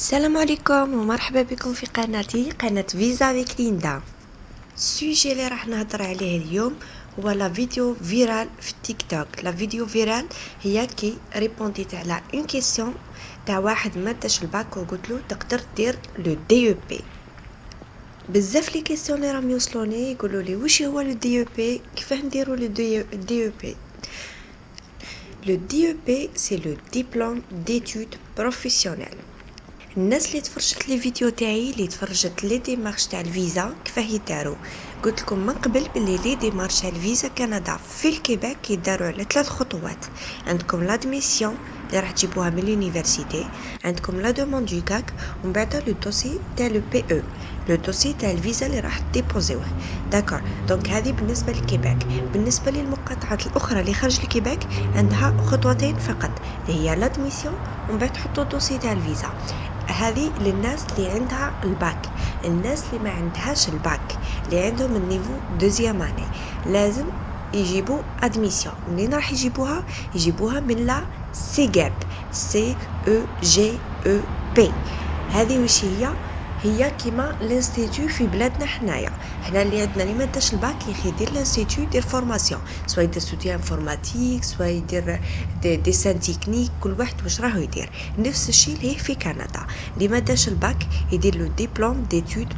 السلام عليكم ومرحبا بكم في قناتي قناة فيزا avec ليندا. السوجي اللي راح نهضر عليه اليوم هو لا فيديو فيرال في التيك توك. لا فيديو فيرال هي كي ريبونديت على اون كيسيون تاع واحد ما داش الباك وقلت له تقدر دير لو دي او بي. بزاف لي كيسيون اللي راهم يوصلوني يقولوا لي واش هو لو دي او بي، كيفاه نديروا لو دي او بي. لو دي او بي سي لو ديبلوم d'études professionnelles. الناس اللي تفرجت لي فيديو تاعي اللي تفرجت لي ديمارش تاع الفيزا كيفاه يداروا، قلت لكم من قبل باللي لي ديمارش تاع الفيزا كندا في الكيباك يداروا على 3 خطوات. عندكم لادميسيون اللي راح تجيبوها من لونيفرسيتي، عندكم لا دوموند دو كاك، ومن بعد لو دوسي تاع لو بي او، لو دوسي تاع الفيزا اللي راح ديبوزيوه. داكور، دونك هذه بالنسبه للكيباك. بالنسبه للمقاطعات الاخرى اللي خارج الكيباك عندها خطوتين فقط اللي هي لادميسيون ومن بعد تحطوا الدوسي تاع الفيزا. هذه للناس اللي عندها الباك. الناس اللي ما عندهاش الباك اللي عندهم النيفو دوزيام اني لازم يجيبوا ادميسيون. منين راح يجيبوها من لا سيجاب، سي او جي او بي. هذه وش هي كيما الانستيتو في بلادنا حنايا اللي عندنا اللي ما داش الباك يدير الانستيتو يدير فورماسيون، سواء يدير ستوديو انفورماتيك، سواء يدير ديسان تكنيك، كل واحد واش راهو يدير. نفس الشيء اللي في كندا اللي ما داش الباك يدير لو ديبلوم ديتود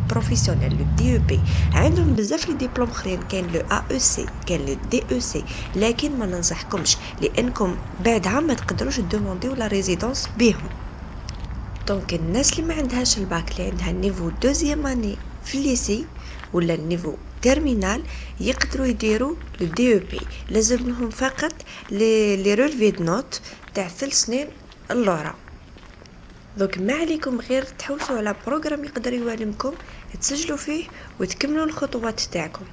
بروفيسيونيل لو دي او بي. عندهم بزاف لي ديبلوم اخرين، كاين لو ا او سي، كاين لو دي او سي، لكن ما ننصحكمش لانكم بعدها ما تقدروش دومونديو لا ريزيدونس بهم. دونك الناس اللي ما عندهاش الباك اللي عندها النيفو دوزيام اني في الليسي ولا النيفو تيرمينال يقدروا يديروا لو دي او بي. لازم لهم فقط لي رولفي دو نوت تاع 3 سنين اللورا. دونك ما عليكم غير تحوسوا على بروغرام يقدر يوالمكم تسجلوا فيه وتكملوا الخطوات تاعكم.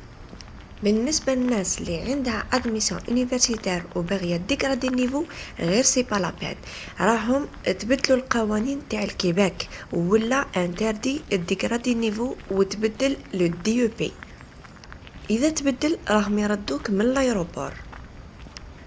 بالنسبه للناس اللي عندها ادميسيون يونيفرسيتير وباغيه ديغرادي النيفو غير سي با لا بين، راهم تبدلوا القوانين تاع الكيباك ولا انتردي ديغرادي النيفو وتبدل لو دي او بي. اذا تبدل راهم يردوك من الايروبور.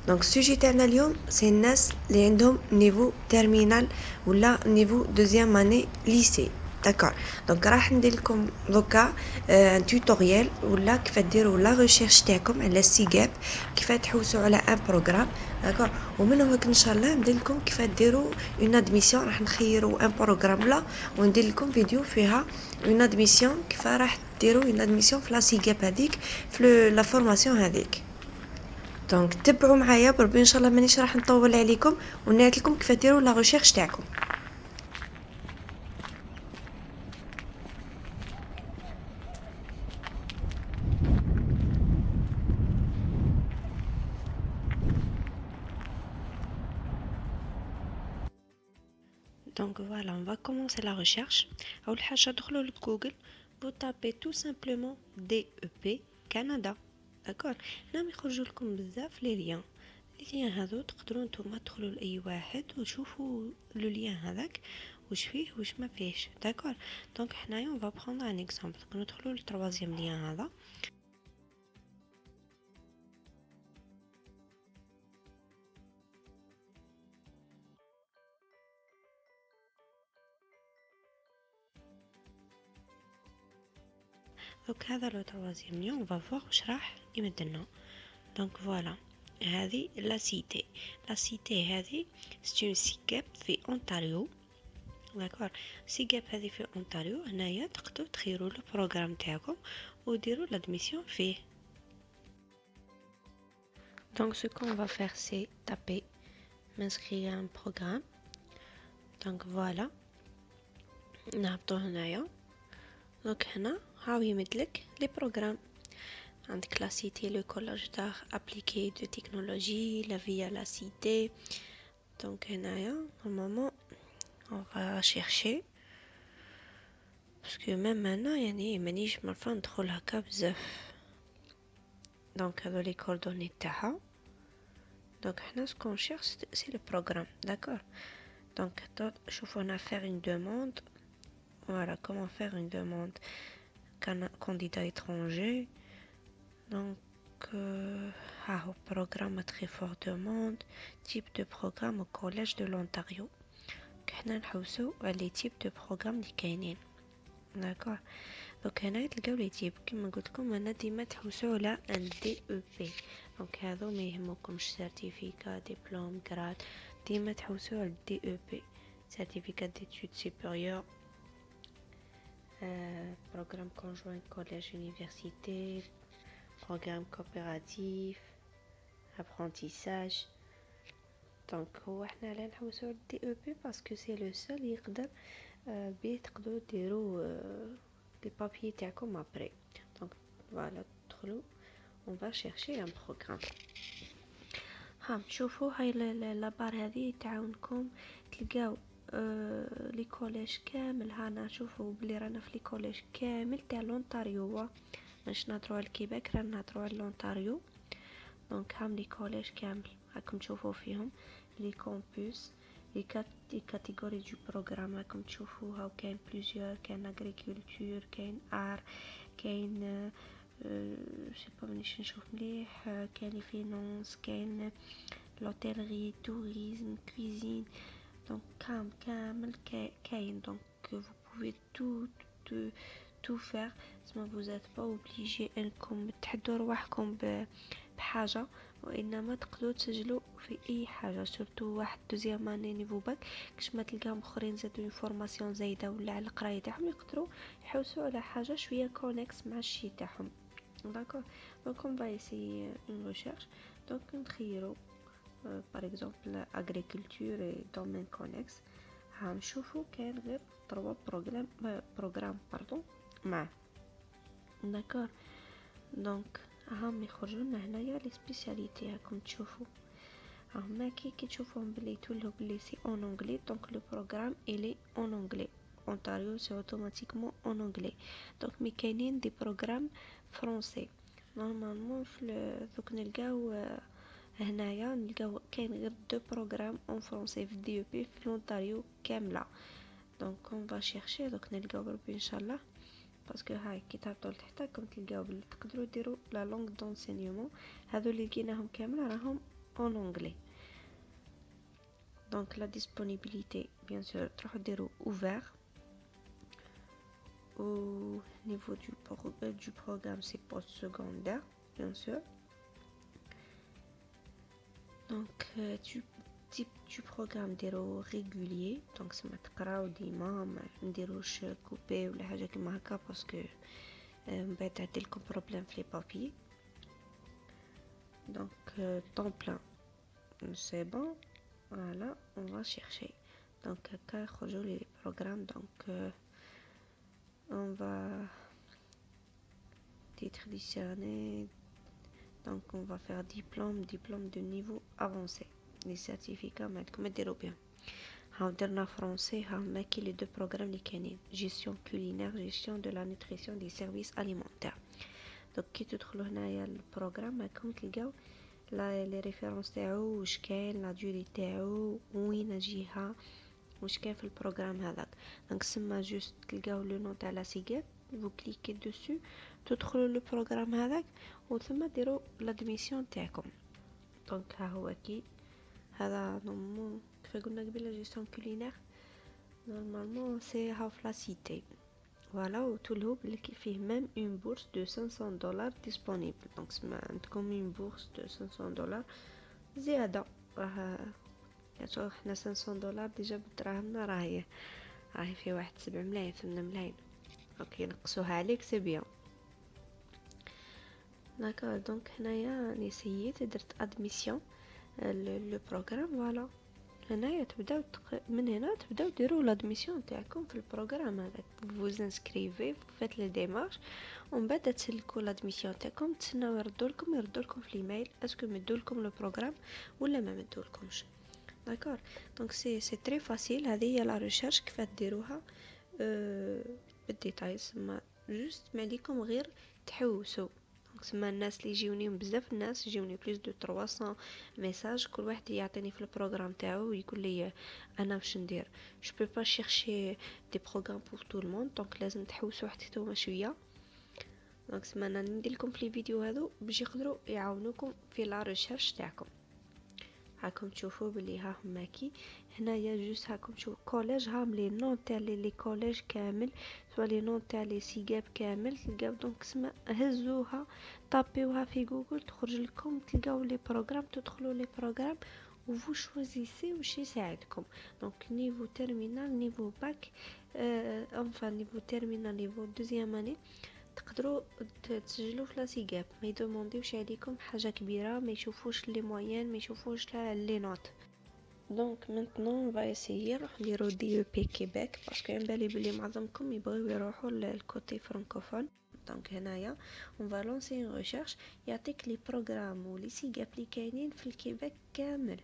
دونك السوجي تاعنا اليوم سي الناس اللي عندهم نيفو تيرمينال ولا نيفو دوزيام اني ليسي. داكور، دونك راح ندير لكم دوكا ان توتوريال ولا كيف ديروا لا ريشيرش تاعكم على سيجاب، كيف تحوسوا على ان بروغرام. داكور، ومن هناك ان شاء الله ندير لكم كيف ديروا اون ادميسيون. راح نخيروا ان بروغرام لا وندير لكم فيديو فيها اون ادميسيون كيف راح ديروا اون ادميسيون في لا سيجاب هذيك في لا فورماسيون هذيك. دونك تبعوا معايا بربي ان شاء الله مانيش راح نطول عليكم ونعيط لكم كيف ديروا لا ريشيرش تاعكم. Donc voilà, on va commencer la recherche. أول حاجة دخلوا لجوجل وتابي tout simplement DEP Canada. d'accord. نعم يخرجوا لكم بزاف لي ليان هذو تقدروا نتوما تدخلوا لأي واحد وتشوفوا لو ليان هذاك واش فيه واش ما فيهش. d'accord. دونك حنايا on va prendre un exemple. ندخلوا للتروازيام ليان هذا. دونك هذا لو تروازيام ليون on va voir واش راح يمدلنا. دونك فوالا هذه لا سيتي هذه ستون سيكاب في اونتاريو. داكور، سيكاب هذه في اونتاريو. هنايا تقدروا تخيروا البروغرام تاعكم وديروا لادميسيون فيه. دونك ce qu'on va faire c'est taper m'inscrire un programme. دونك فوالا نهبطوا هنايا. دونك هنا هاو يمدلك لي بروغرام. عندك la cité, le collège d'art appliqué de technologie, la vie à la cité. Donc هنايا normalement on va chercher parce que même maintenant يعني مانيش مرفا ندخل هكا بزاف. دونك هذو لي كوردوني تاعها. دونك حنا سكون شيرش سي لو بروغرام. داكور. دونك شوفوا هنا faire une demande. Voilà comment faire une demande candidat étranger. Donc programme très fort demande, type de programme au collège de l'Ontario. حنا نحوسو على لي تيب دو بروغرام اللي كاينين. داكور. دونك هنا تلقاو لي تيب كيما قلت لكم انا ديما تحوسوا على ان دي او بي. دونك هذو ما يهمكمش سيرتيفيكا دبلوم غراد، ديما تحوسوا على دي او بي، سيرتيفيكا d'études supérieures, programme conjoint collège université, programme coopératif, apprentissage. دونك هو حنا لا نحوسوا على دي او بي باسكو سي لو سول يقدر بيه تقدروا ديروا لي بابيي تاعكم ابري. دونك فوالا تدخلوا on va chercher un programme. ها شوفوا هاي لابار هذه تعاونكم تلقاو لي كوليج كامل. هانا شوفوا بلي رانا في لي كوليج كامل تاع لونتاريو، مش نهضروا على الكيباك، رانا نهضروا على لونتاريو. دونك هام لي كوليج كامل راكم تشوفوا فيهم لي كومبوس، لي كاتيجوري دو بروغرام راكم تشوفوها، وكاين بليزيور، كاين اغريكولتور، كاين ار، كاين سي با مانيش نشوف مليح، كاين لي فينانس، كاين لوتيلري، توريزم، كويزين. دونك كامل كاين. دونك vous pouvez tout faire. ما vous êtes pas obligé انكم تحدوا رواحكم بحاجه، وانما تقدروا تسجلوا في اي حاجه، سورتو واحد دوزيام اني نيفو باك كاش ما تلقاهم اخرين زادوا فورماسيون زايده ولا على القرايه تاعهم يقدروا يحوسوا على حاجه شويه كونيكس مع الشي تاعهم. داكور. دونك on va essayer une recherche. دونك نخيروا par exemple agriculture et domaine connexe. هنشوفوا كاين غير 3 بروغرام مع. داكور. دونك هم يخرجوا لنا هنايا لي سبيسياليتي راكم تشوفوا. هما كي تشوفوهم بلي تولوا بلي سي اون انجلي. دونك لو بروغرام الي اون انجلي. اونتاريو سي اوتوماتيكمون اون انجلي. دونك مي كاينين دي بروغرام فرونسي. نورمالمون في دوك نلقاو هنايا نلقاو كاين غير 2 بروغرام اون فرونسي في دي او بي في لونتاريو كامله. دونك اون فا شيرشي. دونك نلقاو بربي ان شاء الله باسكو هاي كي تهبطوا لتحت راكم تلقاو بلي تقدروا ديروا لا لونغ دونسينيومون. هذو اللي لقيناهم كامل راهم اون انجلي. دونك لا ديسپونيبيليتي بيان سور تروحوا ديروا اوفر. au niveau du programme c'est post-secondaire bien sûr. Donc type du programme ديرو régulier. donc سما تقراو ديما ما نديروش كوبي ولا حاجه كيما هكا باسكو من بعد تعدلكم بروبليم في لي بابي. donc temps plein c'est bon. voilà on va chercher. donc هكا يخرجوا لي بروغرام. donc on va titre discerné. donc on va faire diplôme de niveau avancé. les certificats معكم ديروا بهم. ها درنا فرونسي. ها ماكي لي 2 بروغرام اللي كاينين gestion culinaire, gestion de la nutrition des services alimentaires. donc كي تدخلوا هنايا البروغرام راكم تلقاو لي ريفيرونس تاعو، واش كاين لا دوري تاعو، وين جهه، واش كاين في البروغرام هذاك. دونك سما جوست تلقاو لو نو تاع لا سيغيت، vous cliquez dessus تدخلوا لو بروغرام هذاك وثم ديروا لادميسيون تاعكم. دونك ها هو كي هذا نورمالمون كيف قلنا قبل جيستيون كولينير نورمالمون سي هاو في لا سيتي. فوالا وتولهو بلي فيه ميم اون بورس دو 500 دولار ديسپونيبل. دونك سما عندكم اون بورس دو 500 دولار زياده. راه يعني حنا 500 دولار ديجا بدراهمنا راهي في واحد 7 ملايين 8 ملايين. اوكي نقصوها عليك سي بيان. داكور. دونك هنايا راني سييت درت ادميسيون لو بروغرام. فوالا هنايا تبداو من هنا تبداو ديروا لادميسيون تاعكم في البروغرام هذاك. vous inscrivez vous faites les démarches ومن بعد تسلكوا لادميسيون تاعكم، تسناو يردوا لكم في الايميل اسكو مدوا لكم لو بروغرام ولا ما مدوا لكمش. داكور. دونك سي تري فاسيل. هذه هي لا ريشيرش كيف ديروها بالديتاي. سما جوست ما عليكم غير تحوسوا. دونك تسمى الناس اللي يجيوني بزاف الناس يجيوني بلوس دو 300 ميساج، كل واحد يعطيني في البروغرام تاعو ويقول لي انا واش ندير. جو بو با شيرشي دي بروغرام بور تو الموند، دونك لازم تحوسوا حتى نتوما شويه. دونك تسمى انا ندير لكم في الفيديو هذو باش يقدروا يعاونوكم في لا ريشيرش تاعكم. هاكم تشوفوا بلي ها هماكي هنايا جوست هاكم تشوفوا كوليج، هام لي نون تاع لي كوليج كامل، سوا لي نون تاع لي سيغاب كامل تلقاو. دونك اسمع هزوها طابيوها في جوجل تخرج لكم، تلقاو لي بروغرام، تدخلوا لي بروغرام وفو شوازيسي واش يساعدكم. دونك نيفو تيرمينال، نيفو باك، انفان نيفو تيرمينال، نيفو دوزيام اني تقدروا تسجلوا في لاسيغاب. ما يدومونديوش عليكم حاجه كبيره، ما يشوفوش لي موين، ما يشوفوش لي نوت. دونك مانتنون با اسيي نروح نديرو دي او بي كيبيك، باسكو ينبالي بلي معظمكم يبغيو يروحوا للكوتي فرانكوفون. دونك هنايا اون فا لونسي اون ريشيرش، يعطيك لي بروغرام ولي سيغاب لي كاينين في الكيبيك كامل.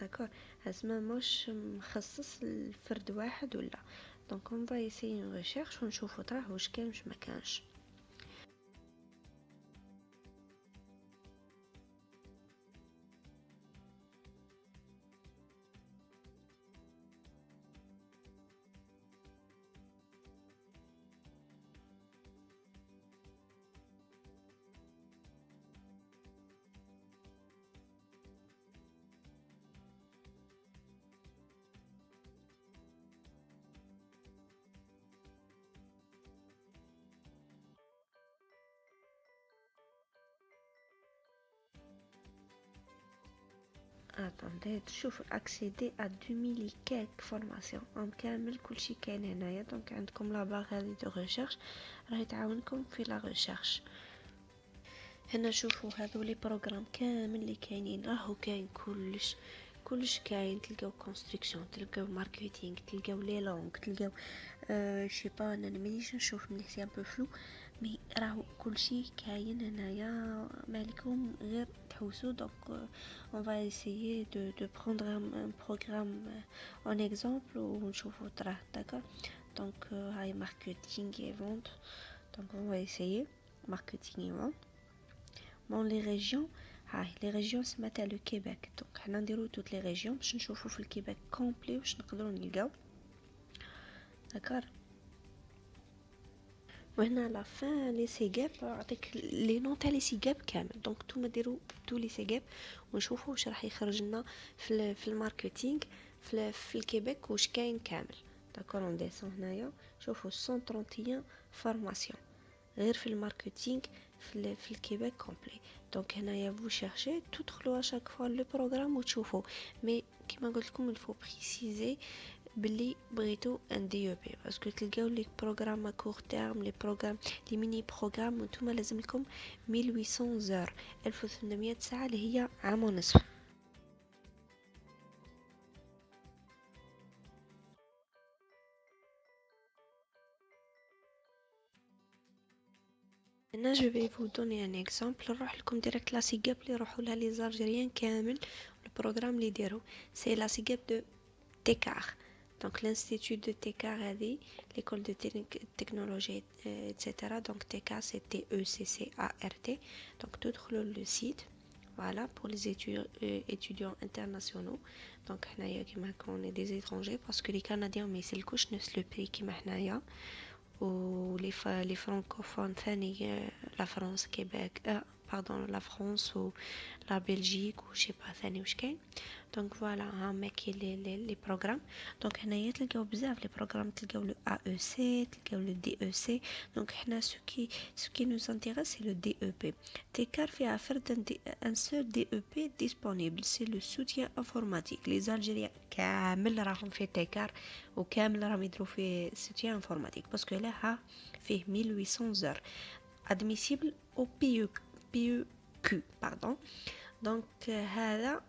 داكور، هاسما مش مخصص لفرد واحد ولا. دونك اون فا اسيي اون ريشيرش ونشوفوا تراه واش كاين واش ما كانش. attendez تشوف accéder à 2000 et quelques formations كامل كلشي كاين هنايا. دونك عندكم لا باغ هذه دو ريشيرش راهي تعاونكم في لا ريشيرش. هنا شوفوا هذو لي بروغرام كامل اللي كاينين، راهو كاين كلش كاين. تلقاو كونستركسيون، تلقاو ماركتينغ، تلقاو لي لونغ، تلقاو شي با انا مانيش نشوف ملي سي ان بو فلو، مي راهو كلشي كاين هنايا، مالكم غير تحوسوا. دونك on va essayer de prendre un programme en exemple ونشوفوا تراه. d'accord. donc هاي marketing et vente. donc on va essayer marketing et vente. bon les régions، هاي لي ريجيون سمعتها لو كيبيك. دونك حنا نديرو توت لي ريجيون باش نشوفوا في الكيبيك كومبلي واش نقدروا نلقاو. داكار، وهنا لا فان لي سيغاب عطيك لي نون تاع لي سيغاب كامل. دونك نتوما ديروا تو لي سيغاب ونشوفوا واش راح يخرج لنا في الماركتينغ في الكيبيك واش كاين كامل. داكور، اون ديسون هنايا شوفوا 131 فورماسيون غير في الماركتينغ في الكيبيك كومبلي. دونك هنايا فو شيرشي تدخلوا اشاك فوا لو بروغرام وتشوفوا. مي كيما قلت لكم الفو بريسيزي بلي بغيتو ان دي او بي، باسكو تلقاو لي بروغرام كور تيرم، لي بروغرام لي ميني بروغرام، وانتوما لازم لكم 1800 زور، 1800 ساعه اللي هي عام ونصف. هنا جو في فو دوني ان اكزامبل، نروح لكم ديريكت لا سيغاب اللي يروحوا لها لي زالجيريان كامل. البروغرام اللي يديروا سي لا سيغاب دو تيكار. دونك l'institut de Tekar هذه l'école de technologie etc. donc Tekar c'est TECCART. donc تدخلوا le site voilà pour les étudiants internationaux. donc حنايا كيما كون des étrangers parce que les Canadiens ما يسلكوش نفس le prix كيما حنايا، و les francophones ثاني la France Québec pardon la France ou la Belgique ou je sais pas ثاني واش كاين. دونك فوالا ها ماكي لي بروغرام. دونك هنايا تلقاو بزاف لي بروغرام، تلقاو لو AEC، تلقاو لو DEC. دونك حنا سو كي نوز انتيريس سي لو DEP. تيكار فيها فرد ان سول DEP ديسپونيبل، سي لو سوتيان انفورماتيك. لي زالجيريان كامل راهم في تيكار وكامل راهم يديروا في سوتيان انفورماتيك، باسكو لها فيه 1800 زور admissible au PEQ pardon. دونك هذا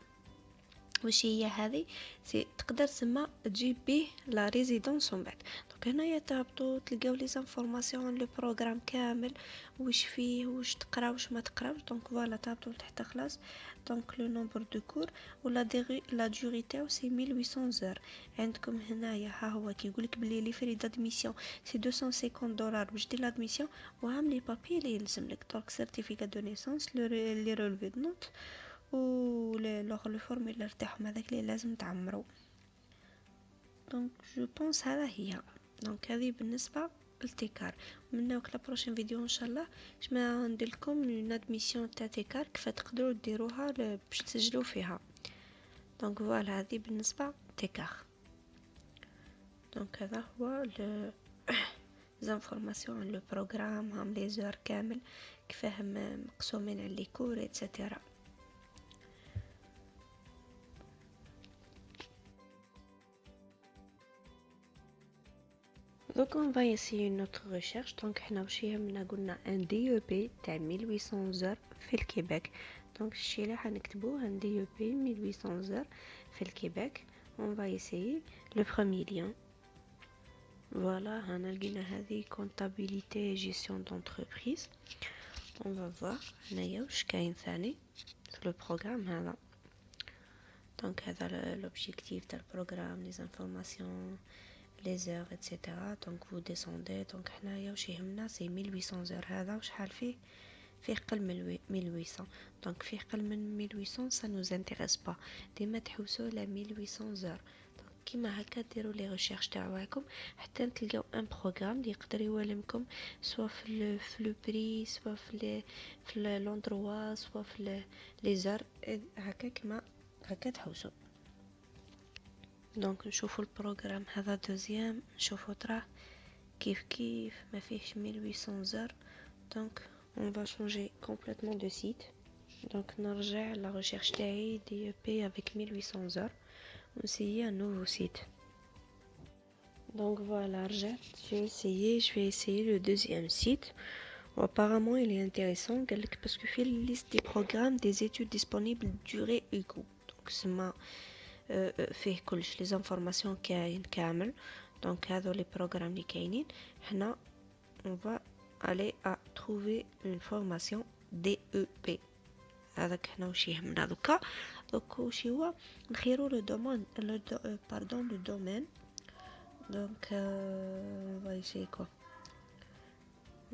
واش هي هذه، سي تقدر تسمى تجيب به لا ريزيدونس من بعد. دونك هنايا تهبطوا تلقاو لي زانفورماسيون لو بروغرام كامل، واش فيه، واش تقرا واش ما تقراوش. دونك فوالا تهبطوا لتحت خلاص. دونك لو نومبر دو كور ولا لا دوري تاعو سي 1800 زور. عندكم هنايا ها هو كيقولك بلي لي فري دادميسيون سي 250 دولار باش دير لادميسيون، وهم لي بابي اللي يلزم لك. دونك سيرتيفيكا دو نيسانس، لي رولفي دو نوت، و لو فورمولير تاعهم هذاك اللي لازم تعمرو. دونك جو بونس هذا هي. دونك هذه بالنسبه للتيكار. من ناوك لا بروشين فيديو ان شاء الله باش ما ندير لكم اون ادميسيون تاع تيكار كيف تقدروا ديروها باش تسجلوا فيها. دونك فوالا هذه بالنسبه تيكار. دونك هذا هو زانفورماسيون لو بروغرام، هم لي زور كامل كيفاهم مقسومين على لي كور ايتترا. Donc on va essayer notre recherche. Donc حنا واش يهمنا قلنا ان دي او بي تاع 1800 زر في الكيباك. دونك الشيء اللي حنكتبوه ان دي او بي 1800 زر في الكيباك. on va essayer le premier lien. Voilà, هنا لقينا هذه comptabilité gestion d'entreprise. on va voir هنايا واش كاين ثاني في لو بروغرام هذا. دونك هذا l'objectif تاع البروغرام، les informations، les heures etc. donc vous descendez. donc حنايا واش يهمنا سي 1800 زر. هذا وشحال فيه قل من 1800. donc فيه قل من 1800 ça nous intéresse pas. ديما تحوسوا على 1800 زر. donc كيما هكا ديروا لي ريشيرش تاعكم حتى تلقاو ان بروغرام اللي يقدر يولمكم سوا في لو بري، سوا في لوندروا، سوا في لي زر. هكا كيما هكا تحوسوا. دونك نشوفوا البروغرام هذا دوزيام، نشوفوا تراه كيف ما فيهش 1800 زر. دونك on va changer complètement de site. دونك نرجع لا ريشيرش تاعي دي او بي avec 1800 زر ونسيي un nouveau site. donc voilà, رجعت. je vais essayer le deuxième site. apparemment il est intéressant قالك parce que fait la liste des programmes des études disponibles durée et coût. donc سما فيه كلش لي زانفورماسيون كاين كامل. دونك هذو لي بروغرام اللي كاينين حنا on va aller à trouver une formation DEP. هذاك حنا واش يهمنا دوكا. دوك واش هو نخيروا لو دومين باردون لو دومين. دونك on va essayer quoi.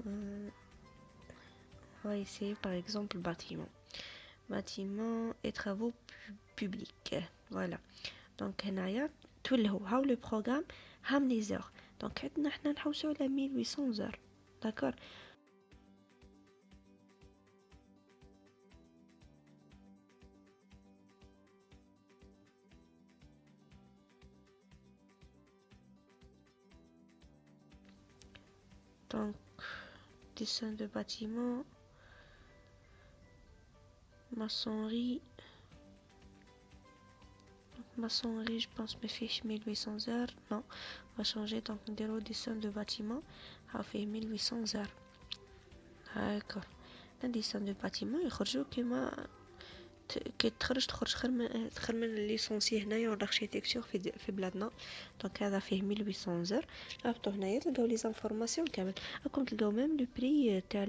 on va essayer par exemple bâtiment et travaux publics. voilà. donc هنايا تولهو هاو لو بروغرام هام لي زور. دونك عندنا حنا نحوسوا على 1800 زر. داكور. donc dessin de bâtiment, maçonnerie, je pense me fiche 1800 heures. non, on va changer. donc نديرو dessin de bâtiment ها فيه 1800 heures. d'accord. dessin de bâtiment يخرجوا كيما كي تخرج خير من ليسونسي هنايا والاركتيكتور في بلادنا. دونك هذا فيه 1800 زر. هبطوا هنايا تلقاو لي زانفورماسيون كامل. راكم تلقاو ميم لو بري تاع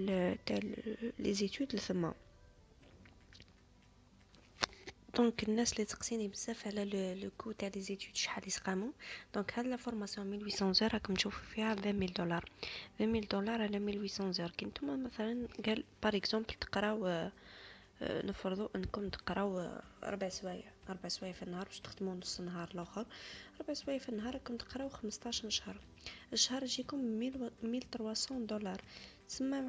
لي زيتود لثما. دونك الناس اللي تقسيني بزاف على لو كو تاع لي زيتود شحال يسقامو. دونك هاد لا فورماسيون 1800 زر راكم تشوفوا فيها 20000 دولار. 20000 دولار على 1800 زر. كي نتوما مثلا قال بار اكزومبل تقراو نفرضوا انكم تقراو 4 سوايع في النهار باش تخدموا نص نهار الاخر. 4 سوايع في النهار راكم تقراو 15 شهر. الشهر يجيكم 1300 دولار. تسمى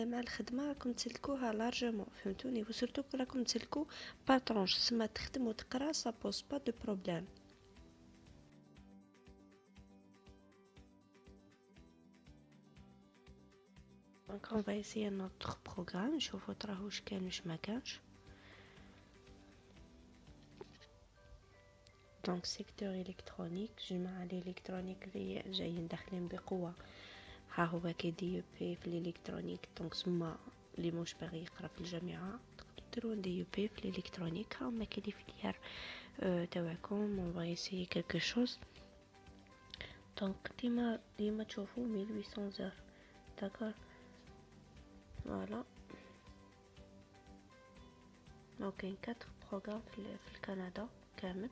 مع الخدمه راكم تسلكوها لارجمون. فهمتوني؟ وسورتو راكم تسلكو باترونج. تسمى تخدم وتقرا سا بوز با دو بروبليم. donc on va essayer notre programme. نشوفوا تراه واش كان واش ما كانش. donc secteur électronique، جماعة الالكترونيك اللي جايين داخلين بقوة. ها هو كيدي بي في الالكترونيك. donc سما اللي مش باغي يقرا في الجامعة تقدروا ديروا دي بي في الالكترونيك. ها هما كاين فيليار تاعكم. on va essayer quelque chose. دونك ديما تشوفوا 1800 زر. داكور فوالا. كاين 4 بروغرام في كندا كامل.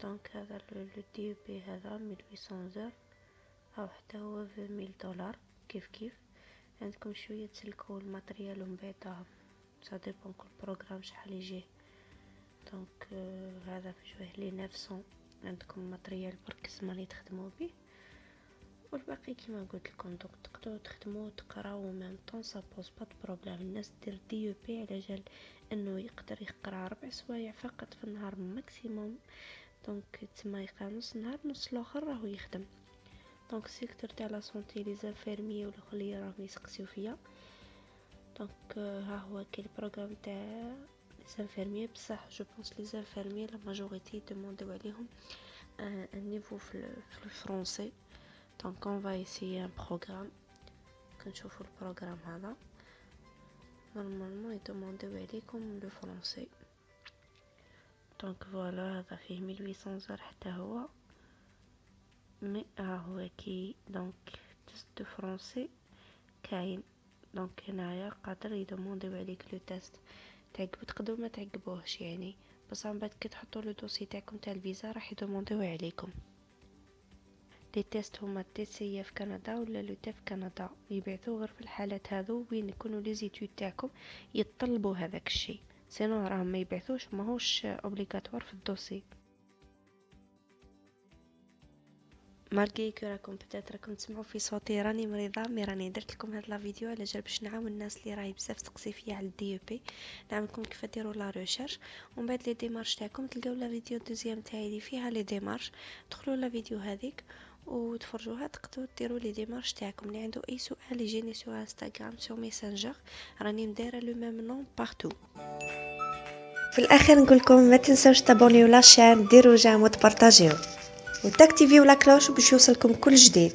دونك هذا لو دي بي هذا 1800 زر، او حتى هو $20,000 كيف عندكم شويه تسلكوا الماتريال ومن بعد سا ديبون كل بروغرام شحال يجيه. دونك هذا في جوه لي 900 عندكم ماتريال برك زمان تخدموا به، والباقي كيما قلت لكم دونك تقدروا تخدموا تقراو ميم طون سا بوز با بروبليم. الناس دير دي او بي على جال انه يقدر يقرا 4 سوايع فقط في النهار ماكسيموم، دونك تما يقرا نص نهار نص الاخر راهو يخدم. دونك السيكتور تاع لا سونتي لي زانفيرميي والاخر اللي راهم يسقسيو فيا. دونك ها هو كاين البروغرام تاع لي زانفيرميي، بصح جو بونس لي زانفيرميي لا ماجوريتي دومونديو عليهم ان نيفو في الفرنسي. دونك اون فا ايسيي ان بروغرام. كنشوفوا البروغرام هذا نورمالمون يدومونديو عليكم لو فرنسي. دونك فوالا هذا فيه 1800 زر حتى هو، مي هو كي دونك تست دو فرونسي كاين. دونك هنايا قادر يدومونديو عليك لو تيست، تعقبوا تقدروا ما تعقبوهش يعني، بس من بعد كي تحطوا لو دوسي تاعكم تاع الفيزا راح يدومونديو عليكم. لي تيست هما تي سي في كندا ولا لو تي في كندا، يبعثوا غير في الحالات هذو وين يكونوا لي زيتود تاعكم يطلبوا هذاك الشيء، سينو راهم ما يبعثوش، ماهوش اوبليغاتوار في الدوسي. ماركي كو راكم بتات راكم تسمعوا في صوتي راني مريضه، مي راني درت لكم هاد لا فيديو على جال باش نعاون الناس اللي راهي بزاف تقصي فيا على الدي او بي، نعاونكم كيف ديروا لا ريشيرش ومن بعد لي ديمارش تاعكم تلقاو لا فيديو دوزيام تاعي اللي فيها لي ديمارش، دخلوا لا فيديو هذيك وتفرجوها، تقدروا ديروا لي ديمارش تاعكم. اللي عنده اي سؤال يجيني سو انستغرام سو ميسنجر، راني مدايره لو ميم نون بارتو. في الاخير نقول لكم ما تنسوش تابونيو لاشين، ديروا جيم وتبارطاجيو وتاكتيفيو لا كلوش باش يوصلكم كل جديد.